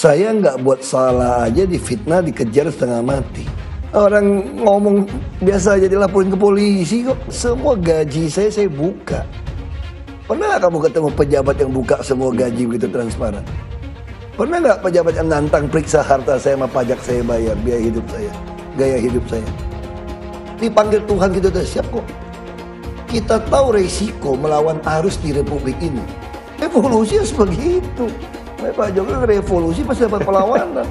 Saya nggak buat salah aja difitnah, dikejar setengah mati. Orang ngomong biasa aja dilaporin ke polisi kok. Semua gaji saya buka. Pernah nggak kamu ketemu pejabat yang buka semua gaji begitu transparan? Pernah nggak pejabat yang nantang periksa harta saya sama pajak saya bayar, biaya hidup saya, gaya hidup saya? Dipanggil Tuhan kita udah siap kok. Kita tahu resiko melawan arus di republik ini. Evolusi harus begitu. Pak Jokowi revolusi pasti dapat perlawanan.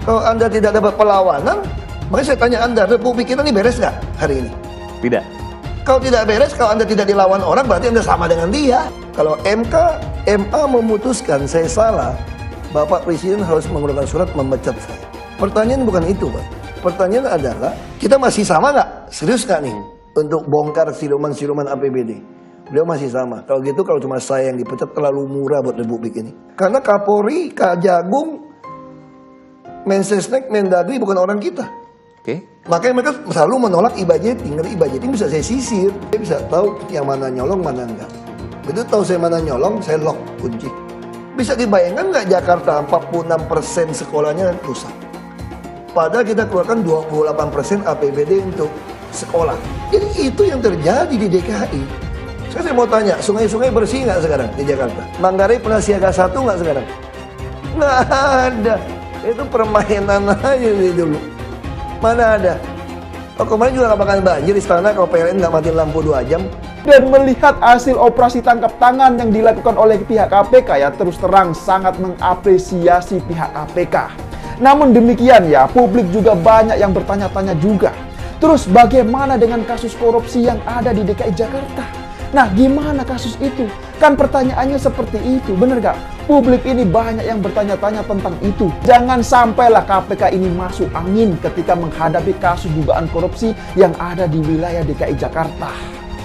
Kalau Anda tidak dapat perlawanan, makanya saya tanya Anda, republik kita ini beres nggak hari ini? Tidak. Kalau tidak beres, kalau Anda tidak dilawan orang, berarti Anda sama dengan dia. Kalau MA memutuskan saya salah, Bapak Presiden harus mengeluarkan surat memecat saya. Pertanyaan bukan itu, Pak. Pertanyaan adalah, kita masih sama nggak? Serius nggak nih untuk bongkar siluman-siluman APBD? Beliau masih sama. Kalau gitu, kalau cuma saya yang dipecat, terlalu murah buat republik ini. Karena Kapolri, Kak Jagung, Mensesnek, Mendagri bukan orang kita. Oke. Makanya mereka selalu menolak e-budgeting. Karena e-budgeting bisa saya sisir. Saya bisa tahu yang mana nyolong, mana enggak. Begitu tahu saya mana nyolong, saya lock kunci. Bisa dibayangkan nggak Jakarta 46% sekolahnya rusak. Padahal kita keluarkan 28% APBD untuk sekolah. Jadi itu yang terjadi di DKI. Saya mau tanya, sungai-sungai bersih nggak sekarang di Jakarta? Manggarai pernah siaga 1 nggak sekarang? Nggak ada. Itu permainan aja dulu. Mana ada? Oh, kemarin juga nggak bakalan banjir istana kalau PLN nggak matiin lampu 2 jam. Dan melihat hasil operasi tangkap tangan yang dilakukan oleh pihak KPK, ya terus terang sangat mengapresiasi pihak KPK. Namun demikian ya, publik juga banyak yang bertanya-tanya juga. Terus bagaimana dengan kasus korupsi yang ada di DKI Jakarta? Nah, gimana kasus itu? Kan pertanyaannya seperti itu, bener gak? Publik ini banyak yang bertanya-tanya tentang itu. Jangan sampailah KPK ini masuk angin ketika menghadapi kasus dugaan korupsi yang ada di wilayah DKI Jakarta.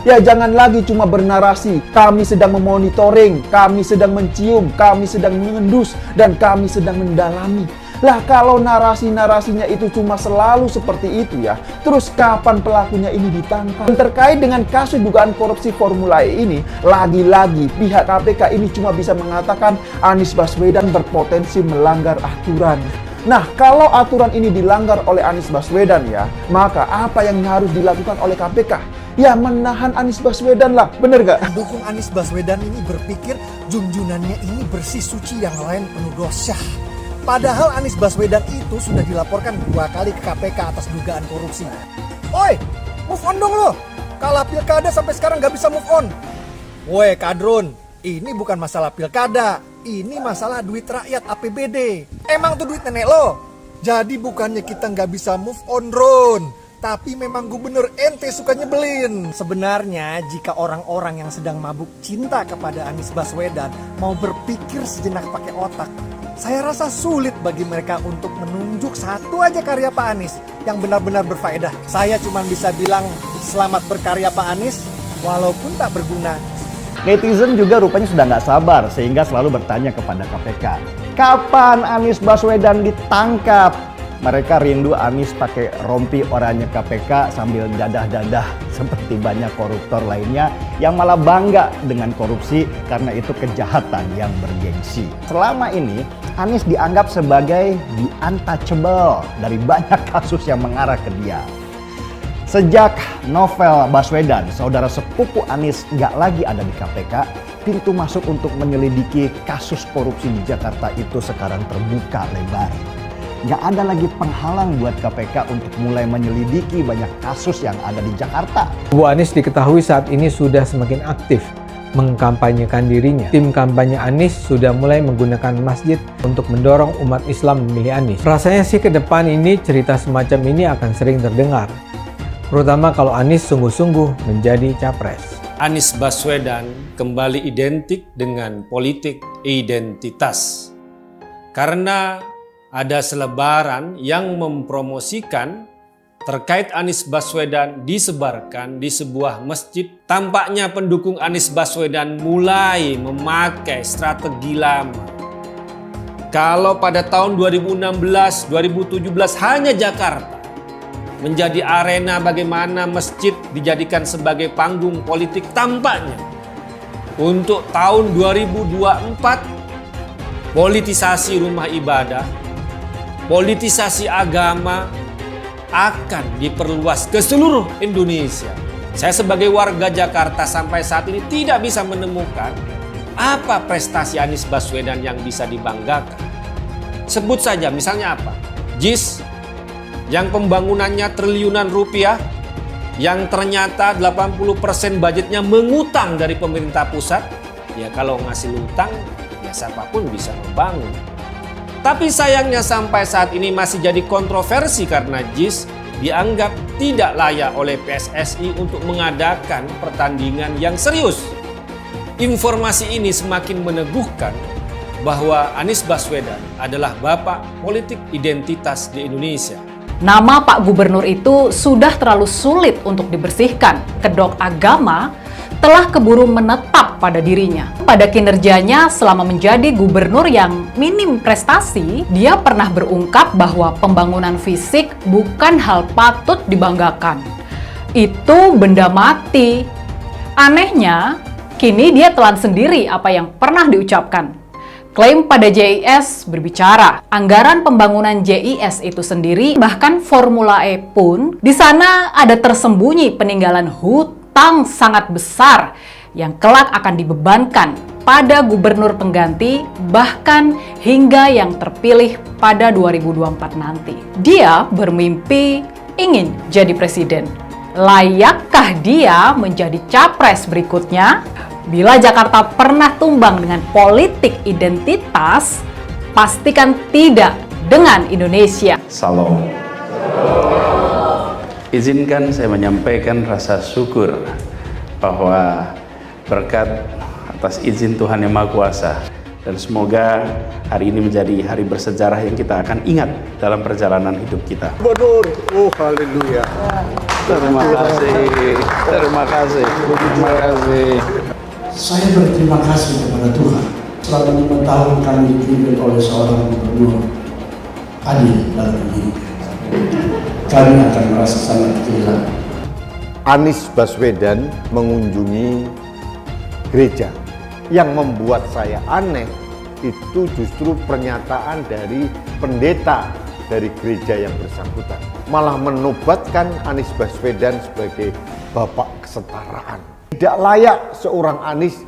Ya, jangan lagi cuma bernarasi, kami sedang memonitoring, kami sedang mencium, kami sedang mengendus, dan kami sedang mendalami. Lah, kalau narasi-narasinya itu cuma selalu seperti itu ya, terus kapan pelakunya ini ditangkap? Dan terkait dengan kasus dugaan korupsi Formula E ini, lagi-lagi pihak KPK ini cuma bisa mengatakan Anies Baswedan berpotensi melanggar aturan. Nah, kalau aturan ini dilanggar oleh Anies Baswedan ya, maka apa yang harus dilakukan oleh KPK? Ya, menahan Anies Baswedan lah, bener gak? Pendukung Anies Baswedan ini berpikir junjungannya ini bersih suci, yang lain penuh dosa. Padahal Anies Baswedan itu sudah dilaporkan 2 kali ke KPK atas dugaan korupsi. Oi, move on dong lo. Kalah pilkada sampai sekarang gak bisa move on. Woi Kadrun, ini bukan masalah pilkada. Ini masalah duit rakyat APBD. Emang tuh duit nenek lo. Jadi bukannya kita gak bisa move on, Ron. Tapi memang gubernur ente suka nyebelin. Sebenarnya jika orang-orang yang sedang mabuk cinta kepada Anies Baswedan mau berpikir sejenak pakai otak, saya rasa sulit bagi mereka untuk menunjuk satu aja karya Pak Anies yang benar-benar berfaedah. Saya cuma bisa bilang selamat berkarya Pak Anies, walaupun tak berguna. Netizen juga rupanya sudah nggak sabar sehingga selalu bertanya kepada KPK. Kapan Anies Baswedan ditangkap? Mereka rindu Anies pakai rompi oranye KPK sambil dadah-dadah seperti banyak koruptor lainnya yang malah bangga dengan korupsi karena itu kejahatan yang bergengsi. Selama ini Anies dianggap sebagai the untouchable dari banyak kasus yang mengarah ke dia. Sejak Novel Baswedan, saudara sepupu Anies, nggak lagi ada di KPK, pintu masuk untuk menyelidiki kasus korupsi di Jakarta itu sekarang terbuka lebar. Nggak ada lagi penghalang buat KPK untuk mulai menyelidiki banyak kasus yang ada di Jakarta. Bu Anies diketahui saat ini sudah semakin aktif mengkampanyekan dirinya. Tim kampanye Anies sudah mulai menggunakan masjid untuk mendorong umat Islam memilih Anies. Rasanya sih ke depan ini cerita semacam ini akan sering terdengar. Terutama kalau Anies sungguh-sungguh menjadi capres. Anies Baswedan kembali identik dengan politik identitas. Karena ada selebaran yang mempromosikan terkait Anies Baswedan disebarkan di sebuah masjid. Tampaknya pendukung Anies Baswedan mulai memakai strategi lama. Kalau pada tahun 2016, 2017 hanya Jakarta menjadi arena bagaimana masjid dijadikan sebagai panggung politik, tampaknya untuk tahun 2024 politisasi rumah ibadah, politisasi agama akan diperluas ke seluruh Indonesia. Saya sebagai warga Jakarta sampai saat ini tidak bisa menemukan apa prestasi Anies Baswedan yang bisa dibanggakan. Sebut saja misalnya apa? JIS yang pembangunannya triliunan rupiah, yang ternyata 80% budgetnya mengutang dari pemerintah pusat. Ya kalau ngasih utang, ya siapapun bisa membangun. Tapi sayangnya sampai saat ini masih jadi kontroversi karena JIS dianggap tidak layak oleh PSSI untuk mengadakan pertandingan yang serius. Informasi ini semakin meneguhkan bahwa Anies Baswedan adalah bapak politik identitas di Indonesia. Nama Pak Gubernur itu sudah terlalu sulit untuk dibersihkan. Kedok agama telah keburu menetap pada dirinya. Pada kinerjanya selama menjadi gubernur yang minim prestasi, dia pernah berungkap bahwa pembangunan fisik bukan hal patut dibanggakan. Itu benda mati. Anehnya, kini dia telan sendiri apa yang pernah diucapkan. Klaim pada JIS berbicara, anggaran pembangunan JIS itu sendiri, bahkan Formula E pun, di sana ada tersembunyi peninggalan hutang sangat besar yang kelak akan dibebankan pada gubernur pengganti, bahkan hingga yang terpilih pada 2024 nanti. Dia bermimpi ingin jadi presiden. Layakkah dia menjadi capres berikutnya? Bila Jakarta pernah tumbang dengan politik identitas, pastikan tidak dengan Indonesia. Salam. Izinkan saya menyampaikan rasa syukur bahwa berkat atas izin Tuhan Yang Maha Kuasa, dan semoga hari ini menjadi hari bersejarah yang kita akan ingat dalam perjalanan hidup kita. Gubernur, oh haleluya. Terima kasih, terima kasih, terima kasih. Saya berterima kasih kepada Tuhan. Selama 5 tahun kami dipimpin oleh seorang gubernur adil dalam pemilihan. Kami akan merasa sangat kehilangan. Anies Baswedan mengunjungi gereja. Yang membuat saya aneh itu justru pernyataan dari pendeta dari gereja yang bersangkutan. Malah menobatkan Anies Baswedan sebagai bapak kesetaraan. Tidak layak seorang Anies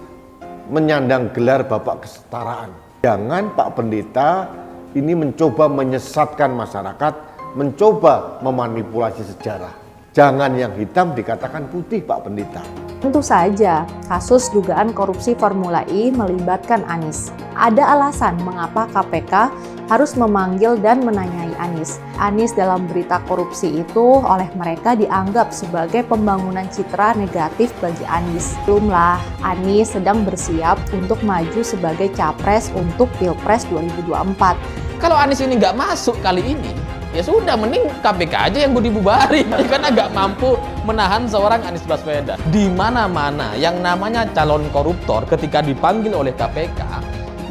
menyandang gelar bapak kesetaraan. Jangan Pak Pendeta ini mencoba menyesatkan masyarakat, mencoba memanipulasi sejarah. Jangan yang hitam dikatakan putih Pak Pendeta. Tentu saja, kasus dugaan korupsi Formula E melibatkan Anies. Ada alasan mengapa KPK harus memanggil dan menanyai Anies. Anies dalam berita korupsi itu oleh mereka dianggap sebagai pembangunan citra negatif bagi Anies. Belumlah, Anies sedang bersiap untuk maju sebagai capres untuk Pilpres 2024. Kalau Anies ini nggak masuk kali ini, ya sudah, mending KPK aja yang dibubarin, karena nggak mampu menahan seorang Anies Baswedan. Di mana-mana yang namanya calon koruptor ketika dipanggil oleh KPK,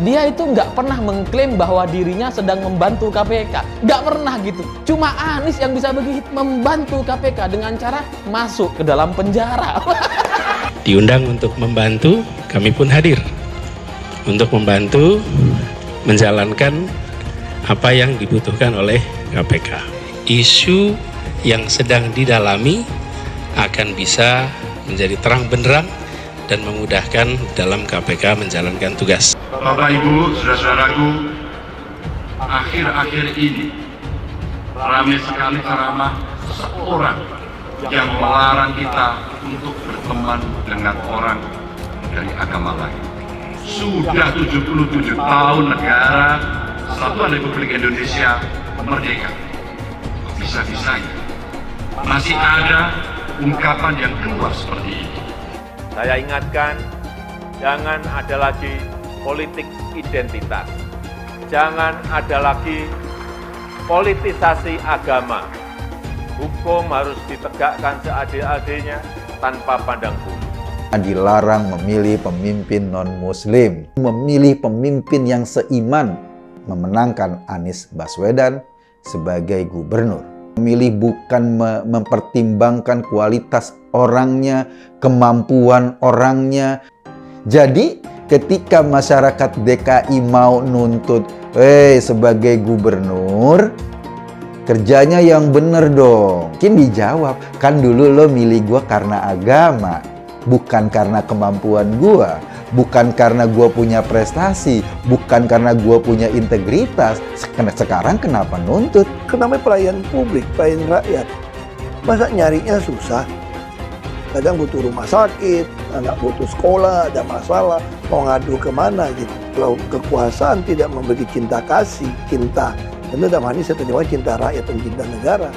dia itu nggak pernah mengklaim bahwa dirinya sedang membantu KPK. Nggak pernah gitu. Cuma Anies yang bisa begitu membantu KPK dengan cara masuk ke dalam penjara. Diundang untuk membantu, kami pun hadir. Untuk membantu menjalankan apa yang dibutuhkan oleh KPK. Isu yang sedang didalami akan bisa menjadi terang benderang dan memudahkan dalam KPK menjalankan tugas. Bapak Ibu, saudara-saudaraku, akhir-akhir ini ramai sekali ceramah seorang yang melarang kita untuk berteman dengan orang dari agama lain. Sudah 77 tahun negara Kesatuan Republik Indonesia merdeka. Bisa-bisanya masih ada ungkapan yang keluar seperti ini. Saya ingatkan, jangan ada lagi politik identitas. Jangan ada lagi politisasi agama. Hukum harus ditegakkan seadil-adilnya tanpa pandang bulu. Dilarang memilih pemimpin non-muslim, memilih pemimpin yang seiman, memenangkan Anies Baswedan sebagai gubernur. Memilih bukan mempertimbangkan kualitas orangnya, kemampuan orangnya. Jadi Ketika masyarakat DKI mau nuntut, sebagai gubernur, kerjanya yang bener dong. Mungkin dijawab, kan dulu lo milih gua karena agama, bukan karena kemampuan gua, bukan karena gua punya prestasi, bukan karena gua punya integritas. Sekarang kenapa nuntut? Namanya pelayan publik, pelayan rakyat. Masa nyarinya susah? Kadang butuh rumah sakit, anak butuh sekolah, ada masalah, mau ngadu kemana gitu. Kalau kekuasaan tidak memberi cinta kasih, cinta, tentu dalam hal ini saya terjemah cinta rakyat dan cinta negara,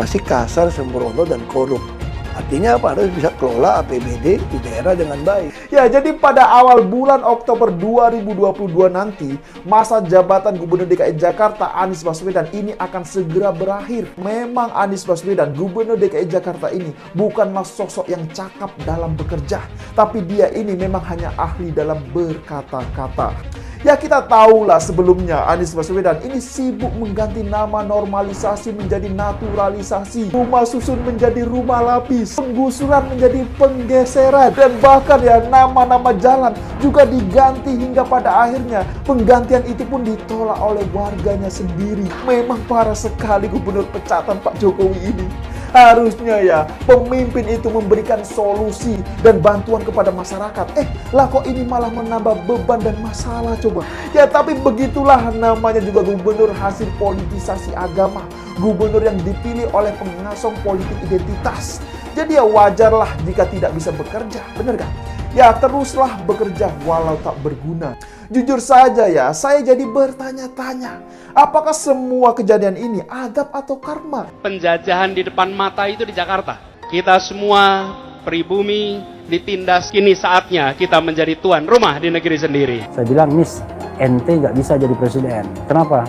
pasti kasar, sembrono, dan korup. Artinya apa? Harus bisa kelola APBD di daerah dengan baik. Ya, jadi pada awal bulan Oktober 2022 nanti, masa jabatan Gubernur DKI Jakarta Anies Baswedan ini akan segera berakhir. Memang Anies Baswedan, Gubernur DKI Jakarta ini bukanlah sosok yang cakap dalam bekerja, tapi dia ini memang hanya ahli dalam berkata-kata. Ya, kita tahulah sebelumnya Anies Baswedan ini sibuk mengganti nama normalisasi menjadi naturalisasi, rumah susun menjadi rumah lapis, penggusuran menjadi penggeseran, dan bahkan ya nama-nama jalan juga diganti hingga pada akhirnya penggantian itu pun ditolak oleh warganya sendiri. Memang parah sekali gubernur pecatan Pak Jokowi ini. Harusnya ya pemimpin itu memberikan solusi dan bantuan kepada masyarakat. Lah kok ini malah menambah beban dan masalah coba. Ya tapi begitulah namanya juga gubernur hasil politisasi agama. Gubernur yang dipilih oleh pengasong politik identitas. Jadi ya wajarlah jika tidak bisa bekerja, bener kan? Ya teruslah bekerja walau tak berguna. Jujur saja ya, saya jadi bertanya-tanya, apakah semua kejadian ini adab atau karma? Penjajahan di depan mata itu di Jakarta. Kita semua pribumi ditindas, kini saatnya kita menjadi tuan rumah di negeri sendiri. Saya bilang, Nis, ente nggak bisa jadi presiden. Kenapa?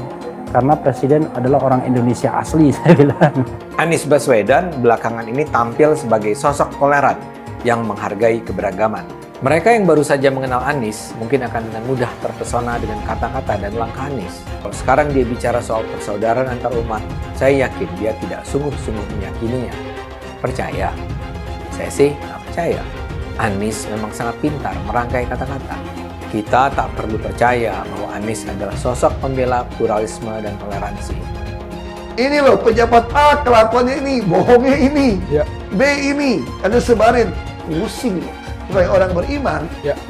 Karena presiden adalah orang Indonesia asli, saya bilang. Anies Baswedan belakangan ini tampil sebagai sosok toleran yang menghargai keberagaman. Mereka yang baru saja mengenal Anies mungkin akan dengan mudah terpesona dengan kata-kata dan langkah Anies. Kalau sekarang dia bicara soal persaudaraan antar umat, saya yakin dia tidak sungguh-sungguh meyakininya. Percaya? Saya sih nggak percaya. Anies memang sangat pintar merangkai kata-kata. Kita tak perlu percaya bahwa Anies adalah sosok pembela pluralisme dan toleransi. Ini loh pejabat A kelakuannya ini, bohongnya ini, B ini, ada sebarin, pusing. Sebagai orang beriman,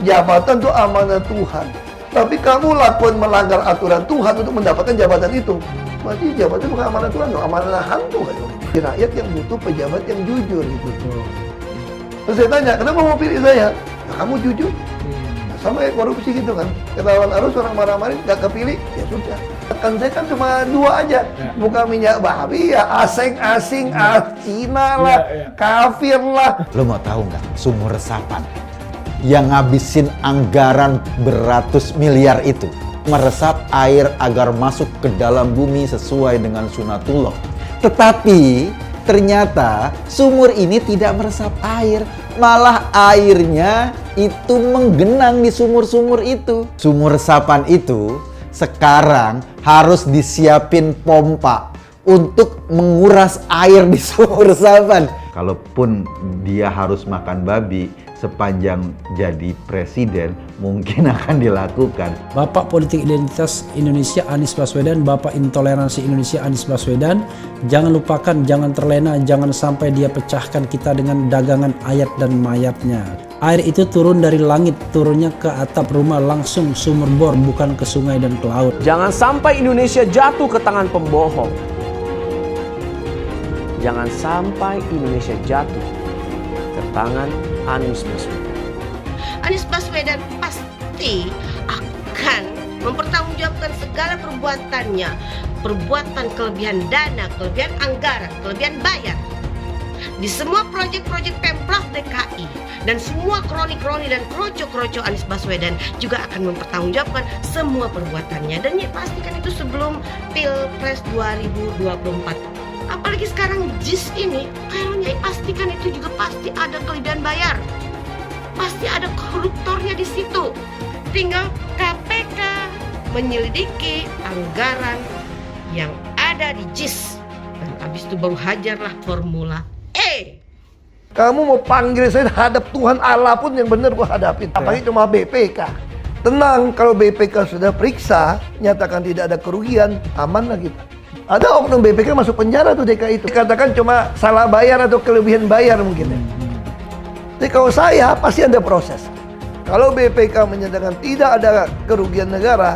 jabatan itu amanah Tuhan. Tapi kamu lakukan melanggar aturan Tuhan untuk mendapatkan jabatan itu. Berarti jabatan bukan amanah Tuhan, amanah hantu. Rakyat yang butuh pejabat yang jujur gitu. Terus saya tanya, kenapa mau pilih saya? Nah, kamu jujur. Nah, sama kayak korupsi gitu kan. Ketahuan arus orang marah-marah nggak kepilih, ya sudah. Kan saya kan cuma 2 aja, bukan minyak babi ya, asing-asing, Cina lah, kafir lah. Lo mau tahu nggak sumur resapan yang ngabisin anggaran beratus miliar itu meresap air agar masuk ke dalam bumi sesuai dengan sunatullah. Tetapi ternyata sumur ini tidak meresap air, malah airnya itu menggenang di sumur-sumur itu. Sumur resapan itu sekarang harus disiapin pompa untuk menguras air di sumur resapan. Kalaupun dia harus makan babi sepanjang jadi presiden, mungkin akan dilakukan. Bapak politik identitas Indonesia Anies Baswedan, Bapak intoleransi Indonesia Anies Baswedan. Jangan lupakan, jangan terlena, jangan sampai dia pecahkan kita dengan dagangan ayat dan mayatnya. Air itu turun dari langit, turunnya ke atap rumah langsung sumur bor, bukan ke sungai dan ke laut. Jangan sampai Indonesia jatuh ke tangan pembohong. Jangan sampai Indonesia jatuh ke tangan Anies Baswedan. Anies Baswedan pasti akan mempertanggungjawabkan segala perbuatannya. Perbuatan kelebihan dana, kelebihan anggaran, kelebihan bayar. Di semua proyek-proyek Pemprov DKI dan semua kroni-kroni dan kroco-kroco Anies Baswedan juga akan mempertanggungjawabkan semua perbuatannya. Dan ya pastikan itu sebelum Pilpres 2024. Apalagi sekarang JIS ini, kayaknya pastikan itu juga pasti ada kelebihan bayar. Pasti ada koruptornya di situ. Tinggal KPK menyelidiki anggaran yang ada di JIS. Dan habis itu baru hajarlah formula E. Kamu mau panggil saya hadap Tuhan Allah pun yang benar gua hadapin. Apalagi cuma BPK. tenang, kalau BPK sudah periksa, nyatakan tidak ada kerugian, aman lah kita. Ada oknum BPK masuk penjara tuh DKI itu. Katakan cuma salah bayar atau kelebihan bayar mungkin ya. Jadi kalau saya, pasti ada proses. Kalau BPK menyatakan tidak ada kerugian negara,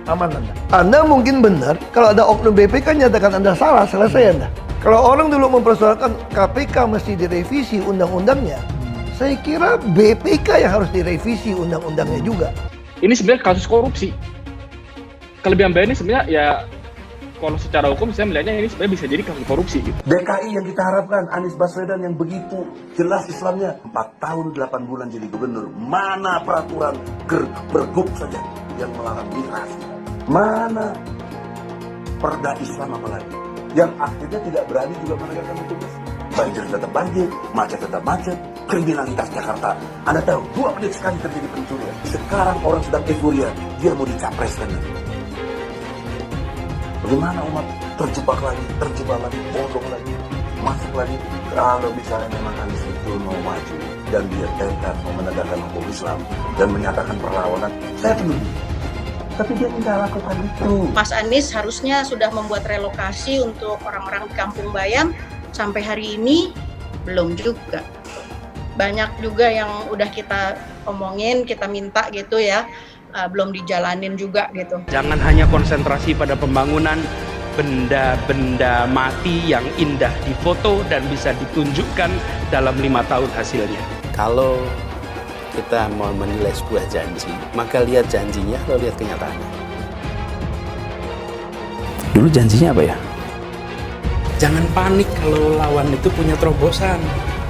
aman Anda. Anda mungkin benar, kalau ada oknum BPK nyatakan Anda salah, selesai Anda. Kalau orang dulu mempersoalkan KPK mesti direvisi undang-undangnya, saya kira BPK yang harus direvisi undang-undangnya juga. Ini sebenarnya kasus korupsi. Kelebihan bayar ini sebenarnya ya, kalau secara hukum saya melihatnya ini sebenarnya bisa jadi kasus korupsi gitu. DKI yang kita harapkan, Anies Baswedan yang begitu jelas Islamnya, 4 tahun 8 bulan jadi gubernur. Mana peraturan pergub saja yang melarang migrasi? Mana perda Islam apalagi? Yang akhirnya tidak berani juga menegakkan hukum Islam. Banjir tetap banjir, macet tetap macet, kriminalitas Jakarta. Anda tahu, 2 menit sekali terjadi pencurian. Sekarang orang sedang euforia, dia mau dicapreskan. Bagaimana umat terjebak lagi, bodoh lagi, masuk lagi. Kalau misalnya memang Anies itu mau maju dan dia tekad mau menegakkan hukum Islam dan menyatakan perlawanan, saya penuh. Tapi dia tidak lakukan itu. Mas Anies harusnya sudah membuat relokasi untuk orang-orang di Kampung Bayam. Sampai hari ini belum juga. Banyak juga yang udah kita omongin, kita minta gitu ya, belum dijalanin juga gitu. Jangan hanya konsentrasi pada pembangunan benda-benda mati yang indah difoto dan bisa ditunjukkan dalam 5 tahun hasilnya. Kalau kita mau menilai sebuah janji, maka lihat janjinya, lalu lihat kenyataannya. Dulu janjinya apa ya? Jangan panik kalau lawan itu punya terobosan.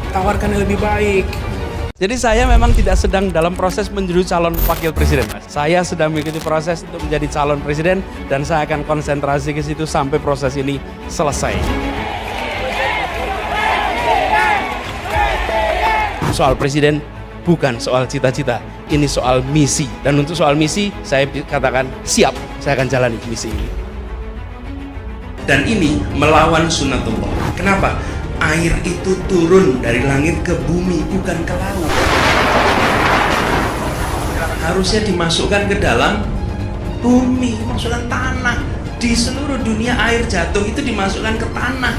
Tawarkan yang lebih baik. Jadi saya memang tidak sedang dalam proses menuju calon wakil presiden, Mas. Saya sedang mengikuti proses untuk menjadi calon presiden dan saya akan konsentrasi ke situ sampai proses ini selesai. Soal presiden bukan soal cita-cita, ini soal misi. Dan untuk soal misi, saya katakan siap, saya akan jalani misi ini. Dan ini melawan sunnatullah. Kenapa? Air itu turun dari langit ke bumi, bukan ke laut. Harusnya dimasukkan ke dalam bumi, masukkan tanah. Di seluruh dunia air jatuh itu dimasukkan ke tanah.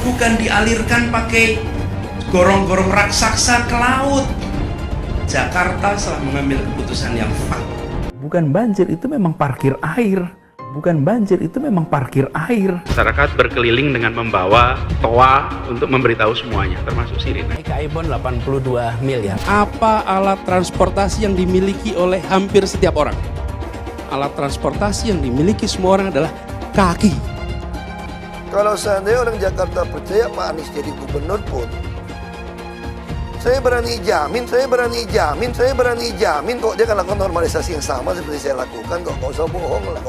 Bukan dialirkan pakai gorong-gorong raksasa ke laut. Jakarta telah mengambil keputusan yang fatal. Bukan banjir, itu memang parkir air. Bukan banjir, itu memang parkir air. Masyarakat berkeliling dengan membawa toa untuk memberitahu semuanya, termasuk sirine. iBond 82 miliar. Apa alat transportasi yang dimiliki oleh hampir setiap orang? Alat transportasi yang dimiliki semua orang adalah kaki. Kalau seandainya orang Jakarta percaya Pak Anies jadi gubernur pun, saya berani jamin kok dia akan lakukan normalisasi yang sama seperti saya lakukan kok. Gak usah bohong lah.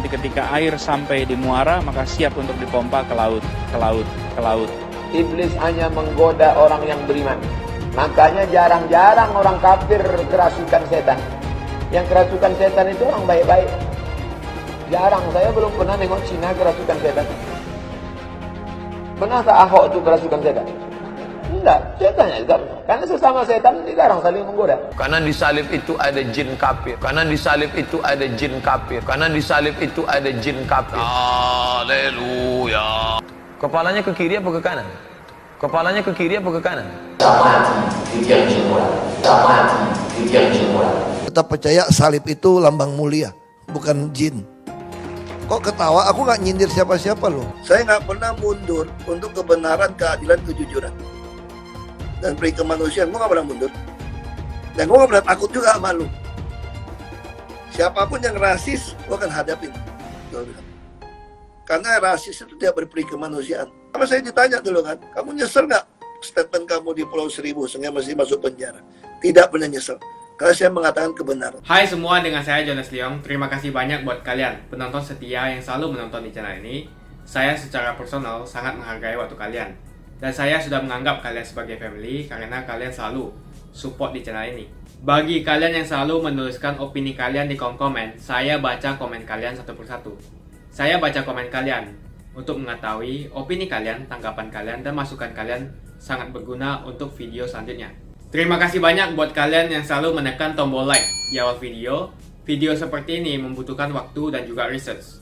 Ketika air sampai di muara, maka siap untuk dipompa ke laut. Iblis hanya menggoda orang yang beriman. Makanya jarang-jarang orang kafir kerasukan setan. Yang kerasukan setan itu orang baik-baik. Jarang, saya belum pernah nengok Cina kerasukan setan. Pernah tak Ahok itu kerasukan setan? Enggak, setannya juga. Karena sesama setan dilarang saling menggoda. Karena di salib itu ada jin kafir. Haleluya. Kepalanya ke kiri apa ke kanan? Tetap percaya salib itu lambang mulia, bukan jin. Kok ketawa? Aku nggak nyindir siapa-siapa loh. Saya nggak pernah mundur untuk kebenaran, keadilan, kejujuran. Dan peri kemanusiaan, gue gak pernah mundur. Dan gue gak pernah takut juga sama lu. Siapapun yang rasis, gue akan hadapin. Karena rasis itu tidak berperi kemanusiaan. Sama saya ditanya dulu kan, kamu nyesel gak statement kamu di Pulau Seribu sehingga masih masuk penjara? Tidak pernah nyesel. Karena saya mengatakan kebenaran. Hai semua, dengan saya Jonas Leong. Terima kasih banyak buat kalian, penonton setia yang selalu menonton di channel ini. Saya secara personal sangat menghargai waktu kalian. Dan saya sudah menganggap kalian sebagai family karena kalian selalu support di channel ini. Bagi kalian yang selalu menuliskan opini kalian di kolom komen, saya baca komen kalian satu persatu. Saya baca komen kalian untuk mengetahui opini kalian, tanggapan kalian, dan masukan kalian sangat berguna untuk video selanjutnya. Terima kasih banyak buat kalian yang selalu menekan tombol like di awal video. Video seperti ini membutuhkan waktu dan juga research.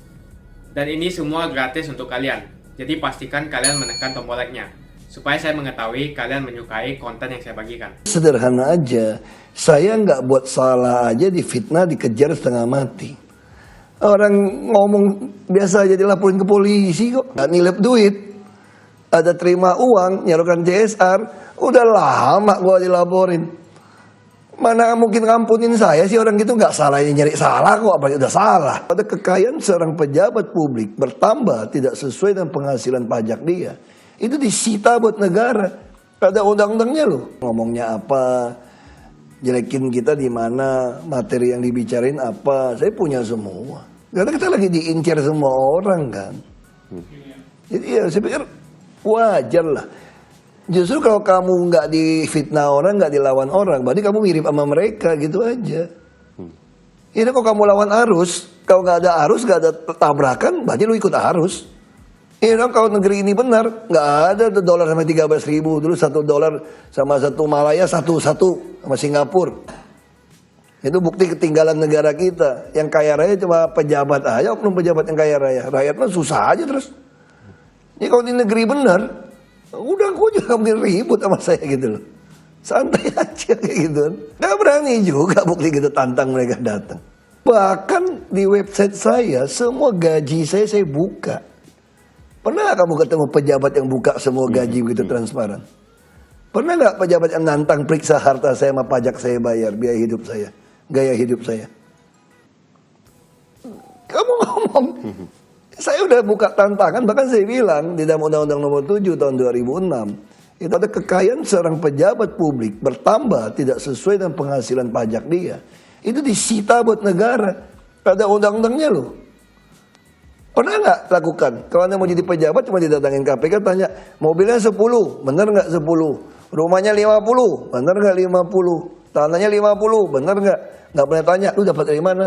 Dan ini semua gratis untuk kalian. Jadi pastikan kalian menekan tombol like-nya supaya saya mengetahui kalian menyukai konten yang saya bagikan. Sederhana aja, saya nggak buat salah aja difitnah, dikejar setengah mati. Orang ngomong biasa aja dilaporin ke polisi kok. Nggak nilep duit, ada terima uang, nyalukan CSR, udah lama gua dilaporin. Mana mungkin ngampunin saya sih, orang gitu nggak salah, ya nyari salah kok, apalagi udah salah. Ada kekayaan seorang pejabat publik bertambah tidak sesuai dengan penghasilan pajak dia. Itu disita buat negara. Ada undang-undangnya loh. Ngomongnya apa, jelekin kita di mana, materi yang dibicarain apa, saya punya semua. Karena kita lagi diincar semua orang kan. Jadi ya saya pikir wajar lah. Justru kalau kamu nggak difitnah orang, nggak dilawan orang, berarti kamu mirip sama mereka gitu aja. Ini kok kamu lawan arus, kalau nggak ada arus, nggak ada tabrakan, berarti lu ikut arus. Ini kalau negeri ini benar, nggak ada dolar sampai 13.000 dulu, $1 sama satu Malaya satu sama Singapura. Itu bukti ketinggalan negara kita. Yang kaya raya cuma pejabat aja, oknum pejabat yang kaya raya. Rakyatnya susah aja terus. Ini kalau di negeri benar, udah gue juga mungkin ribut sama saya gitu loh. Santai aja kayak gitu. Gak berani juga bukti gitu tantang mereka datang. Bahkan di website saya, semua gaji saya buka. Pernah kamu ketemu pejabat yang buka semua gaji begitu transparan? Pernah gak pejabat yang nantang periksa harta saya sama pajak saya bayar, biaya hidup saya, gaya hidup saya? Kamu ngomong. Saya udah buka tantangan, bahkan saya bilang di dalam Undang-Undang Nomor 7 tahun 2006, itu ada kekayaan seorang pejabat publik bertambah tidak sesuai dengan penghasilan pajak dia. Itu disita buat negara. Ada undang-undangnya loh. Pernah nggak lakukan? Kalau Anda mau jadi pejabat cuma didatangin KPK tanya, mobilnya 10, bener nggak 10? Rumahnya 50, bener nggak 50? Tanahnya 50, bener nggak? Nggak pernah tanya, lu dapat dari mana?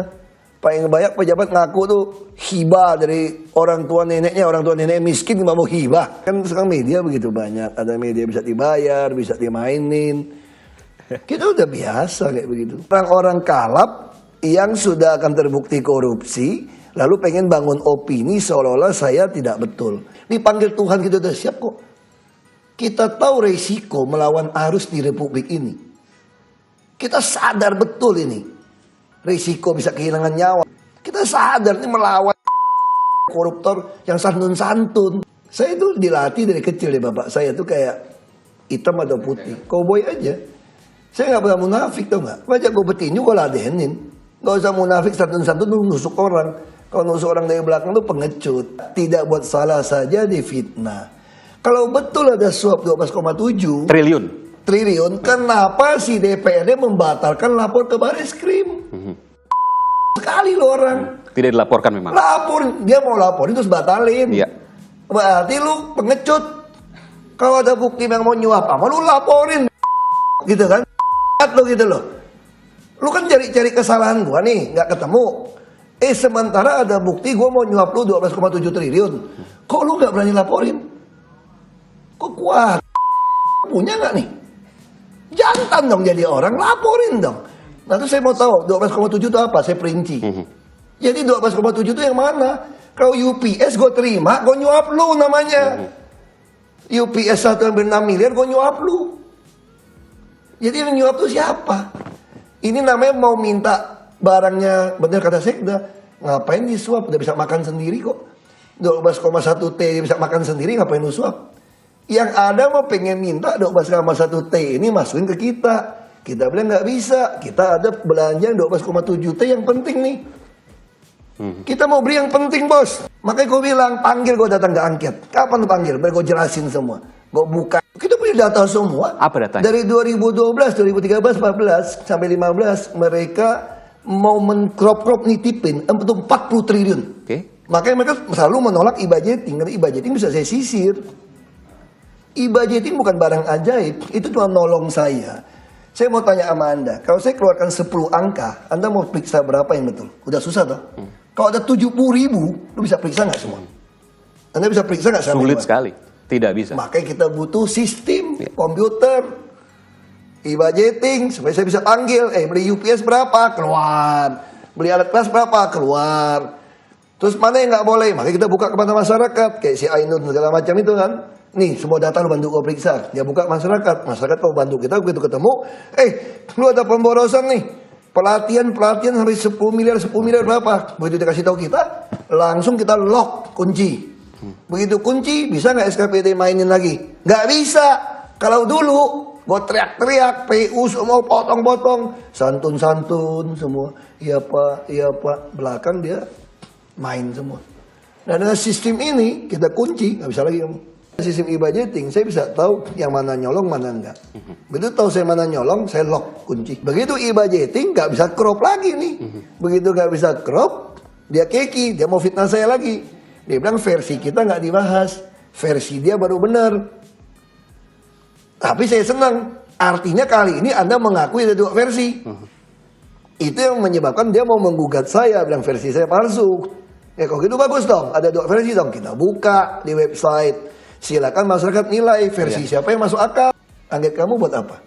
Paling banyak pejabat ngaku tuh hibah dari orang tua nenek miskin nggak mau hibah. Kan sekarang media begitu banyak, ada media bisa dibayar, bisa dimainin. Kita udah biasa kayak begitu. Orang-orang kalap yang sudah akan terbukti korupsi, lalu pengen bangun opini seolah-olah saya tidak betul. Dipanggil Tuhan kita udah siap kok. Kita tahu resiko melawan arus di Republik ini. Kita sadar betul ini. Risiko bisa kehilangan nyawa. Kita sadar ini melawan koruptor yang santun-santun. Saya itu dilatih dari kecil ya bapak. Saya tuh kayak hitam atau putih. Cowboy aja. Saya nggak pernah munafik tau nggak. Baca gue petinju gue ladenin. Gak usah munafik santun-santun tuh nusuk orang. Kalau nusuk orang dari belakang tuh pengecut. Tidak buat salah saja difitnah. Kalau betul ada suap 12,7 triliun, kenapa si DPRD membatalkan lapor ke Bareskrim? Sekali lo orang. Tidak dilaporkan memang. Lapor, dia mau laporin terus batalin. Iya. Berarti lu pengecut. Kalau ada bukti yang mau nyuap apa, lu laporin. Gitu kan? Lu gitu loh. Lu kan cari kesalahan gua nih, nggak ketemu. Sementara ada bukti gua mau nyuap lu 12,7 triliun. Kok lu nggak berani laporin? Kok kuat? Punya nggak nih? Jantan dong jadi orang, laporin dong. Nah itu saya mau tahu 12,7 itu apa, saya perinci. Jadi 12,7 itu yang mana? Kalau UPS gue terima, gue nyuap lu namanya. UPS 1,6 miliar gue nyuap lu. Jadi yang nyuap itu siapa? Ini namanya mau minta barangnya, bener kata Sekda, ngapain disuap? Udah bisa makan sendiri kok. 12,1 T bisa makan sendiri, ngapain lu suap? Yang ada mau pengen minta 12,1 T ini masukin ke kita. Kita bilang nggak bisa. Kita ada belanja 12,7 T yang penting nih. Kita mau beli yang penting bos. Makanya gue bilang panggil gue datang ke angket. Kapan lu panggil? Biar gue jelasin semua. Gue buka. Kita punya data semua. Apa datanya? Dari 2012, 2013, 14 sampai 15 mereka mau men-crop nitipin untuk 40 triliun. Makanya mereka selalu menolak e-budgeting. Karena e-budgeting bisa saya sisir. E-budgeting bukan barang ajaib, itu cuma nolong saya. Saya mau tanya sama Anda, kalau saya keluarkan 10 angka, Anda mau periksa berapa yang betul? Udah susah toh? Kalau ada 70.000, lu bisa periksa nggak semua? Anda bisa periksa nggak? Sulit sekali, tidak bisa. Makanya kita butuh sistem komputer. e-budgeting supaya saya bisa panggil, beli UPS berapa, keluar. Beli alat kelas berapa, keluar. Terus mana yang nggak boleh, makanya kita buka kepada masyarakat, kayak si Ainun segala macam itu kan. Nih, semua data lu bantu kau periksa. Dia buka masyarakat kau bantu kita, begitu ketemu, lu ada pemborosan nih. Pelatihan sampai 10 miliar berapa? Begitu dikasih tahu kita, langsung kita lock kunci. Begitu kunci, bisa nggak SKPD mainin lagi? Nggak bisa. Kalau dulu, buat teriak-teriak, PU semua potong-potong, santun-santun semua. Iya pak, belakang dia main semua. Nah dengan sistem ini, kita kunci, nggak bisa lagi kamu. Sistem e-budgeting, saya bisa tahu yang mana nyolong, mana enggak. Begitu tahu saya mana nyolong, saya lock kunci. Begitu e-budgeting, nggak bisa crop lagi nih. Begitu nggak bisa crop, dia keki, dia mau fitnah saya lagi. Dia bilang versi kita nggak dibahas, versi dia baru benar. Tapi saya senang, artinya kali ini Anda mengakui ada 2 versi. Itu yang menyebabkan dia mau menggugat saya, bilang versi saya palsu. Ya kalau gitu bagus dong, ada 2 versi dong. Kita buka di website. Silakan masyarakat nilai versi siapa yang masuk akal. Angget kamu buat apa?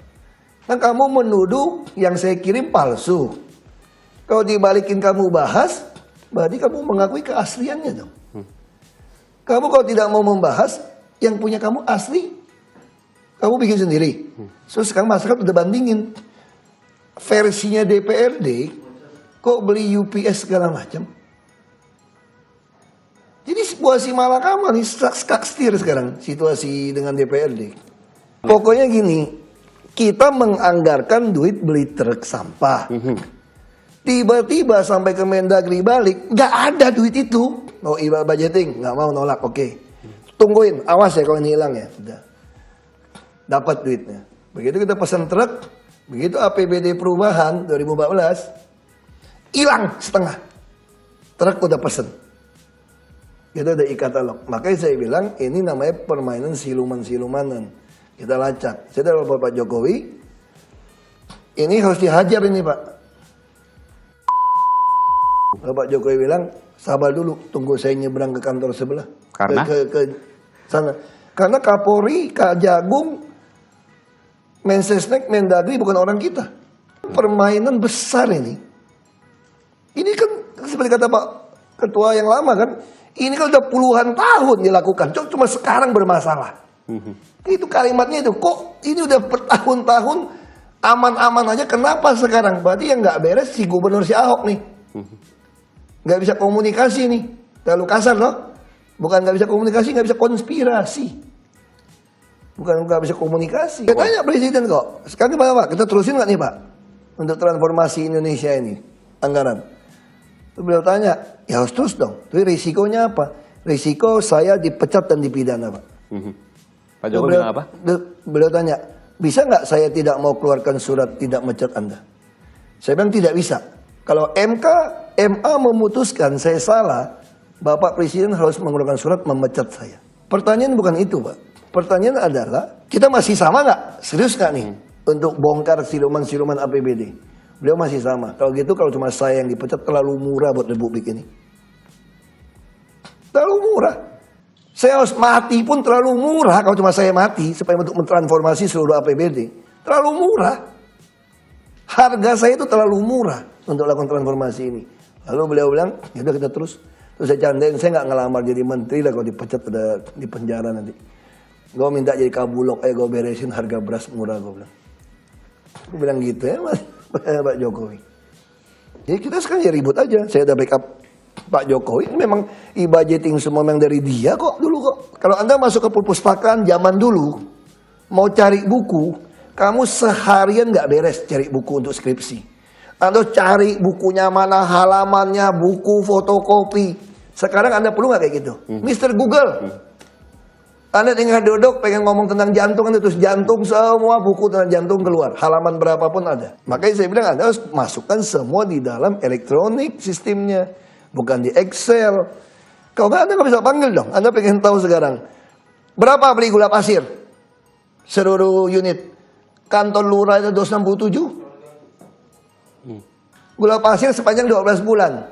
Kan kamu menuduh yang saya kirim palsu. Kalau dibalikin kamu bahas, berarti kamu mengakui keasliannya dong. Kamu kalau tidak mau membahas, yang punya kamu asli, kamu bikin sendiri. Terus sekarang masyarakat udah bandingin. Versinya DPRD, kok beli UPS segala macam. Jadi situasi malakama nih, skak-stir sekarang situasi dengan DPRD. Pokoknya gini, kita menganggarkan duit beli truk sampah. Tiba-tiba sampai ke Mendagri balik, nggak ada duit itu. Oh iba budgeting, nggak mau nolak, oke. Tungguin, awas ya kalau ini hilang ya. Udah. Dapat duitnya. Begitu kita pesan truk, begitu APBD perubahan 2014, hilang setengah. Truk udah pesen. Kita ada e-katalog. Makanya saya bilang ini namanya permainan siluman-silumanan. Kita lacak. Saya dari Bapak Jokowi, ini harus dihajar ini Pak. Bapak Jokowi bilang, sabar dulu, tunggu saya nyebrang ke kantor sebelah. Karena? Ke sana. Karena Kapolri, Kak Jagung, Mensesnek, Mendagri bukan orang kita. Permainan besar ini. Ini kan seperti kata Pak Ketua yang lama kan, ini kan udah puluhan tahun dilakukan, cuma sekarang bermasalah. Itu kalimatnya itu, kok ini udah bertahun-tahun aman-aman aja, kenapa sekarang? Berarti yang nggak beres si gubernur si Ahok nih. Nggak bisa komunikasi nih, terlalu kasar loh. Bukan nggak bisa komunikasi, nggak bisa konspirasi. Bukan nggak bisa komunikasi. Katanya presiden kok, sekarang gimana Pak? Kita terusin nggak nih Pak? Untuk transformasi Indonesia ini, anggaran. Beliau tanya, ya harus terus dong. Tapi risikonya apa? Risiko saya dipecat dan dipidana, Pak. Pak Jokowi bilang apa? Beliau tanya, bisa nggak saya tidak mau keluarkan surat tidak mecat Anda? Saya bilang tidak bisa. Kalau MA memutuskan saya salah, Bapak Presiden harus mengeluarkan surat memecat saya. Pertanyaan bukan itu, Pak. Pertanyaan adalah, kita masih sama nggak? Serius nggak nih? Untuk bongkar siluman-siluman APBD? Beliau masih sama. Kalau gitu, kalau cuma saya yang dipecat, terlalu murah buat Republik ini. Terlalu murah. Saya harus mati pun terlalu murah kalau cuma saya mati, supaya untuk mentransformasi seluruh APBD. Terlalu murah. Harga saya itu terlalu murah untuk lakukan transformasi ini. Lalu beliau bilang, ya udah kita terus. Terus saya candain, saya nggak ngelamar jadi menteri lah kalau dipecat udah di penjara nanti. Gue minta jadi kabulok, gue beresin harga beras murah, gue bilang. Gue bilang gitu ya, Mas. Pak Jokowi. Jadi kita sekarang ya ribut aja. Saya udah backup Pak Jokowi. Ini memang e-budgeting semua memang dari dia kok dulu kok. Kalau Anda masuk ke perpustakaan zaman dulu, mau cari buku, kamu seharian nggak beres cari buku untuk skripsi. Anda cari bukunya mana, halamannya, buku fotokopi. Sekarang Anda perlu nggak kayak gitu? Mr. Google. Anda tinggal duduk, pengen ngomong tentang jantung, Anda terus jantung, semua buku tentang jantung keluar. Halaman berapapun ada. Makanya saya bilang Anda harus masukkan semua di dalam elektronik sistemnya. Bukan di Excel. Kalau nggak, Anda nggak bisa panggil dong. Anda pengen tahu sekarang. Berapa beli gula pasir? Seluruh unit. Kantor lurah itu 267. Gula pasir sepanjang 12 bulan.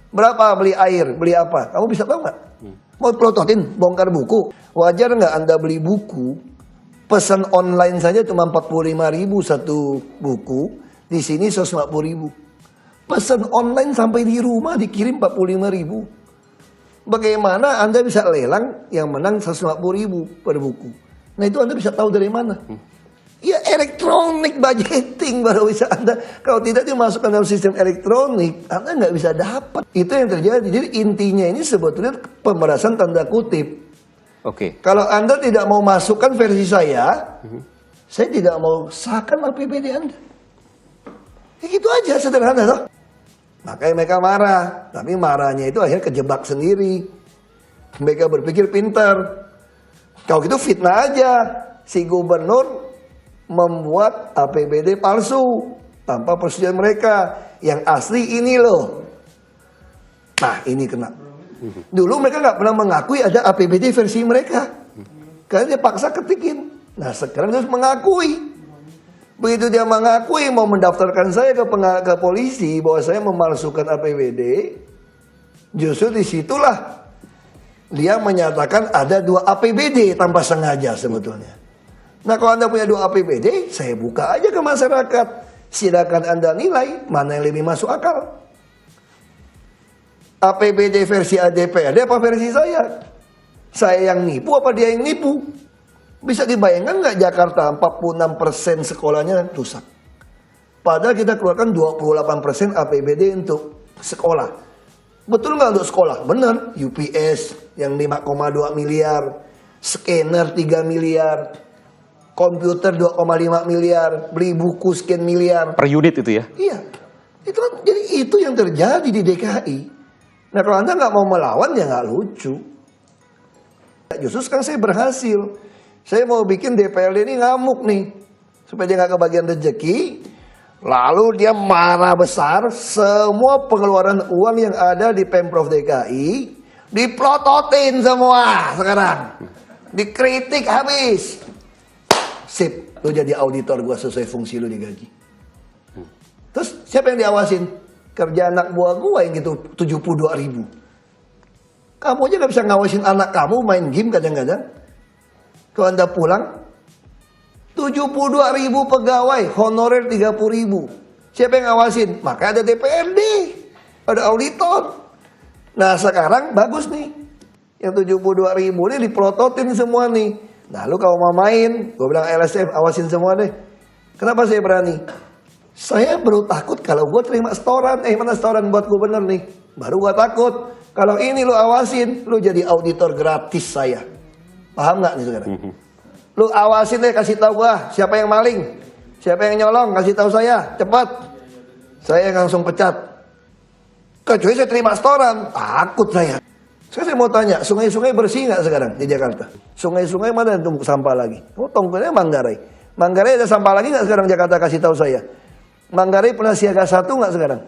Berapa beli air? Beli apa? Kamu bisa tahu nggak? Mau pelototin, bongkar buku. Wajar nggak Anda beli buku, Pesan online saja cuma 45.000 satu buku, di sini 150.000. Pesan online sampai di rumah dikirim 45.000. Bagaimana Anda bisa lelang yang menang 150.000 per buku? Nah itu Anda bisa tahu dari mana? Ya elektronik budgeting baru bisa Anda. Kalau tidak dimasukkan dalam sistem elektronik, Anda nggak bisa dapat. Itu yang terjadi. Jadi intinya ini sebetulnya pemerasan tanda kutip. Oke. Kalau Anda tidak mau masukkan versi saya tidak mau sahkan APBD Anda. Ya gitu aja sederhana toh. Makanya mereka marah. Tapi marahnya itu akhirnya kejebak sendiri. Mereka berpikir pintar. Kalau gitu fitnah aja. Si gubernur membuat APBD palsu tanpa persetujuan mereka. Yang asli ini loh. Nah ini kena. Dulu mereka nggak pernah mengakui ada APBD versi mereka. Karena dia paksa ketikin. Nah sekarang dia harus mengakui. Begitu dia mengakui mau mendaftarkan saya ke polisi bahwa saya memalsukan APBD, justru disitulah dia menyatakan ada 2 APBD tanpa sengaja sebetulnya. Nah kalau Anda punya 2 APBD, saya buka aja ke masyarakat. Silakan Anda nilai mana yang lebih masuk akal. APBD versi DPRD apa versi saya? Saya yang nipu apa dia yang nipu? Bisa dibayangkan nggak Jakarta 46% sekolahnya rusak. Padahal kita keluarkan 28% APBD untuk sekolah. Betul nggak untuk sekolah? Benar. UPS yang 5,2 miliar, scanner 3 miliar, komputer 2,5 miliar, beli buku sekian miliar. Per unit itu ya? Iya. Jadi itu yang terjadi di DKI. Nah kalau Anda nggak mau melawan ya nggak lucu. Justru sekarang saya berhasil. Saya mau bikin DPRD ini ngamuk nih. Supaya dia nggak kebagian rezeki. Lalu dia marah besar. Semua pengeluaran uang yang ada di Pemprov DKI diplototin semua sekarang. Dikritik habis. Sip, lu jadi auditor gua sesuai fungsi lu digaji. Terus siapa yang diawasin? Kerja anak buah gua yang gitu 72.000. Kamu aja gak bisa ngawasin anak kamu main game kadang-kadang. Kalau Anda pulang 72.000 pegawai, honorer 30.000. Siapa yang ngawasin? Maka ada DPRD, ada auditor. Nah sekarang bagus nih. Yang 72.000 ini diplototin semua nih. Nah lu kalau mau main, gue bilang LSM awasin semua deh. Kenapa saya berani? Saya baru takut kalau gue terima setoran. Mana setoran buat gubernur nih? Baru gue takut. Kalau ini lu awasin, lu jadi auditor gratis saya. Paham nggak nih sekarang? Lu awasin deh, kasih tahu gue siapa yang maling, siapa yang nyolong, kasih tahu saya, cepat. Saya langsung pecat. Kecuali saya terima setoran, takut saya. Sekarang saya mau tanya, sungai-sungai bersih nggak sekarang di Jakarta? Sungai-sungai mana yang tumpuk sampah lagi? Oh, tonggonya Manggarai. Manggarai ada sampah lagi nggak sekarang Jakarta? Kasih tahu saya. Manggarai pernah siaga 1 nggak sekarang?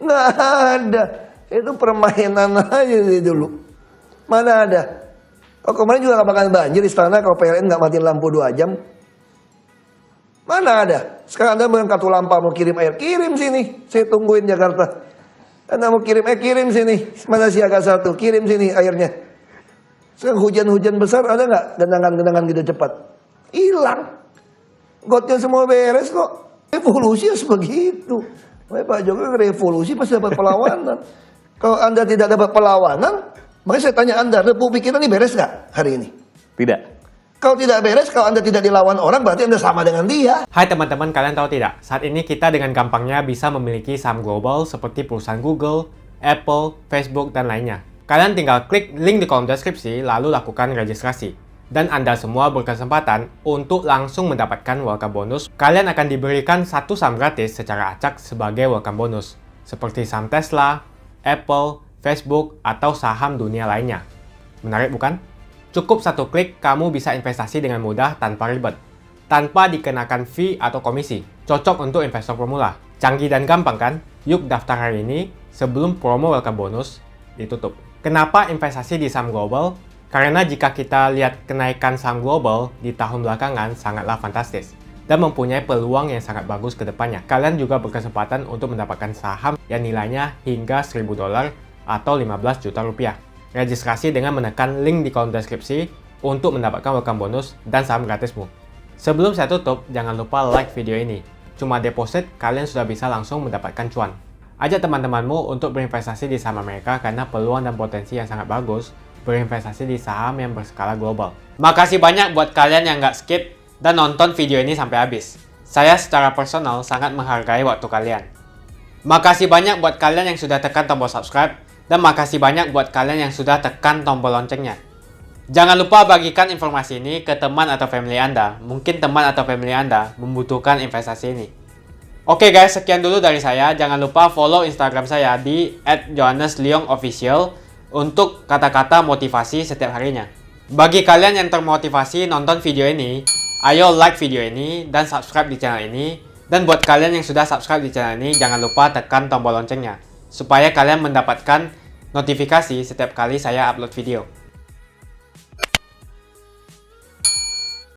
Nggak ada. Itu permainan aja dulu. Mana ada? Oh kemarin juga nggak bakalan banjir istana kalau PLN nggak matiin lampu 2 jam. Mana ada? Sekarang Anda mau kartu lampa mau kirim air, kirim sini. Saya tungguin Jakarta. Anda mau kirim air, kirim sini. Mana siaga 1? Kirim sini airnya. Sekarang hujan-hujan besar ada nggak genangan-genangan gitu cepat? Hilang. Gotnya semua beres kok. Revolusi harus begitu. Pak Jokowi revolusi pasti dapat perlawanan. Kalau Anda tidak dapat perlawanan, makanya saya tanya Anda, Republik kita ini beres nggak hari ini? Tidak. Kalau tidak beres, kalau Anda tidak dilawan orang, berarti Anda sama dengan dia. Hai teman-teman, kalian tahu tidak? Saat ini kita dengan gampangnya bisa memiliki saham global seperti perusahaan Google, Apple, Facebook, dan lainnya. Kalian tinggal klik link di kolom deskripsi, lalu lakukan registrasi. Dan Anda semua berkesempatan untuk langsung mendapatkan welcome bonus. Kalian akan diberikan 1 saham gratis secara acak sebagai welcome bonus. Seperti saham Tesla, Apple, Facebook, atau saham dunia lainnya. Menarik bukan? Cukup 1 klik, kamu bisa investasi dengan mudah tanpa ribet. Tanpa dikenakan fee atau komisi. Cocok untuk investor pemula. Canggih dan gampang kan? Yuk daftar hari ini sebelum promo welcome bonus ditutup. Kenapa investasi di saham global? Karena jika kita lihat kenaikan saham global di tahun belakangan sangatlah fantastis dan mempunyai peluang yang sangat bagus ke depannya. Kalian juga berkesempatan untuk mendapatkan saham yang nilainya hingga $1.000 atau 15 juta rupiah. Registrasi dengan menekan link di kolom deskripsi untuk mendapatkan welcome bonus dan saham gratismu. Sebelum saya tutup, jangan lupa like video ini. Cuma deposit, kalian sudah bisa langsung mendapatkan cuan. Ajak teman-temanmu untuk berinvestasi di saham Amerika karena peluang dan potensi yang sangat bagus berinvestasi di saham yang berskala global. Makasih banyak buat kalian yang nggak skip dan nonton video ini sampai habis. Saya secara personal sangat menghargai waktu kalian. Makasih banyak buat kalian yang sudah tekan tombol subscribe dan makasih banyak buat kalian yang sudah tekan tombol loncengnya. Jangan lupa bagikan informasi ini ke teman atau family Anda. Mungkin teman atau family Anda membutuhkan investasi ini. Oke guys, sekian dulu dari saya. Jangan lupa follow Instagram saya di @johannesleongofficial untuk kata-kata motivasi setiap harinya. Bagi kalian yang termotivasi nonton video ini, ayo like video ini dan subscribe di channel ini. Dan buat kalian yang sudah subscribe di channel ini, jangan lupa tekan tombol loncengnya supaya kalian mendapatkan notifikasi setiap kali saya upload video.